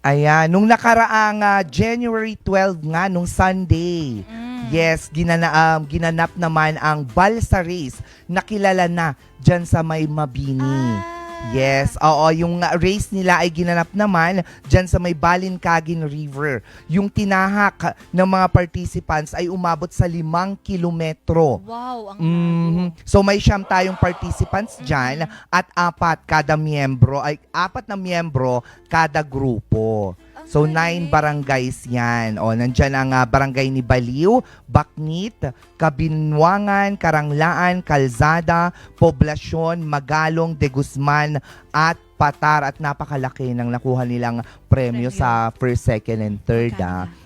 Ayan, nung nakaraang January 12 nga, nung Sunday. Yes, ginanap naman ang Balsa Race na kilala na dyan sa may Mabini. Yes, oo, yung race nila ay ginanap naman dyan sa may Balincagin River. Yung tinahak ng mga participants ay umabot sa 5 kilometro. Wow, ang layo. So may 9 tayong participants dyan at 4 kada miyembro, ay 4 na miyembro kada grupo. So, 9 barangays yan. O, nandyan ang barangay ni Baliw, Baknit, Kabinwangan, Karanglaan, Kalzada, Poblasyon, Magalong, De Guzman, at Patar. At napakalaki ng nakuha nilang premyo sa first, second, and third.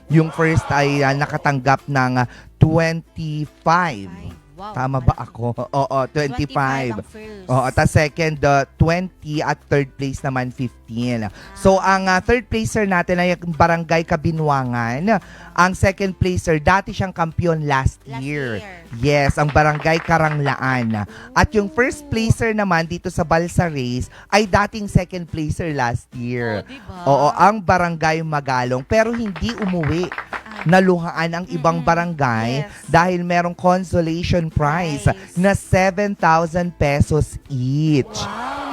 Yung first ay nakatanggap ng 25. Wow, Tama ba ako? Oo, 25. ang first. Oo, at second, 20 at third place naman 15. So, ang third placer natin ay ang Barangay Kabinwangan. Ang second placer, dati siyang kampiyon last year. Yes, ang Barangay Karanglaan. At yung first placer naman dito sa Balsa Race ay dating second placer last year. Diba? Oo, ang Barangay Magalong. Pero hindi umuwi. Naluhaan ang ibang barangay dahil merong consolation prize na 7,000 pesos each.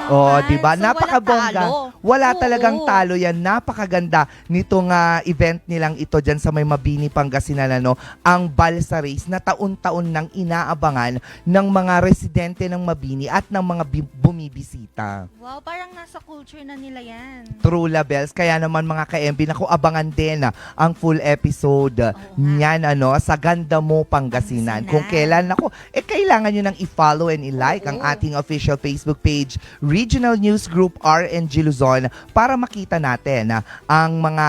Wow, di ba? So, Napakabongga. Wala talagang talo yan. Napakaganda nitong event nilang ito dyan sa may Mabini, Pangasinan, ang Balsa Race na taon-taon nang inaabangan ng mga residente ng Mabini at ng mga bumibisita. Wow, parang nasa culture na nila yan. True Labels. Kaya naman mga ka-MB, naku, abangan din ang full episode niyan sa Ganda Mo, Pangasinan. Kung kailan, naku, kailangan nyo nang i-follow and i-like ang ating official Facebook page, Regional News Group RNG Luzon, para makita natin ang mga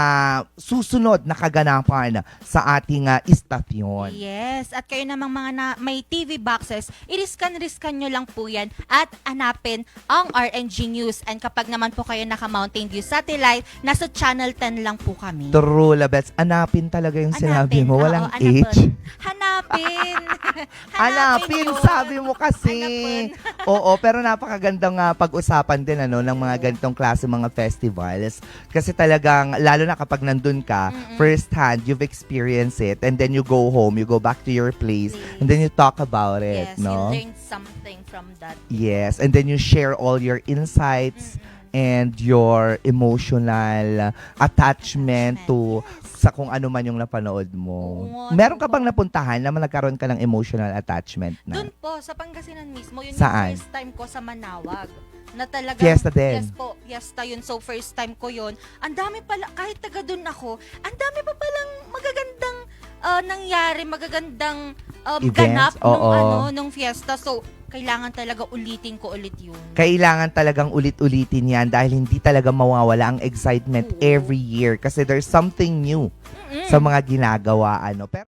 susunod na kaganapan sa ating istasyon. Yes, at kayo namang mga may TV boxes, iriskan nyo lang po yan at hanapin ang RNG News. And kapag naman po kayo naka-Mountain View Satellite, nasa Channel 10 lang po kami. True Labels. Anapin talaga yung sinabi mo. Walang H. Hanapin. Hanapin, sabi mo kasi. Oo, pero napakagandang pag-usapan din ng mga ganitong klase mga festivals. Kasi talagang, lalo na kapag nandun ka, first hand, you've experienced it, and then you go home, you go back to your place, and then you talk about it. Yes, no? you learned something from that. Yes, and then you share all your insights and your emotional attachment to sa kung ano man yung napanood mo. Meron ka bang napuntahan na nagkaroon ka ng emotional attachment na? Doon po, sa Pangasinan mismo, yun Saan? yung first time ko sa Manawag. Na talagang, Fiesta din? Yes po, fiesta yun. So, first time ko yun. Ang dami pala, kahit taga doon ako, ang dami pa palang magagandang nangyari, magagandang ganap nung fiesta. So, kailangan talaga ulitin ko ulit yun. Kailangan talagang ulit-ulitin yan dahil hindi talaga mawawala ang excitement every year kasi there's something new sa mga ginagawa. Pero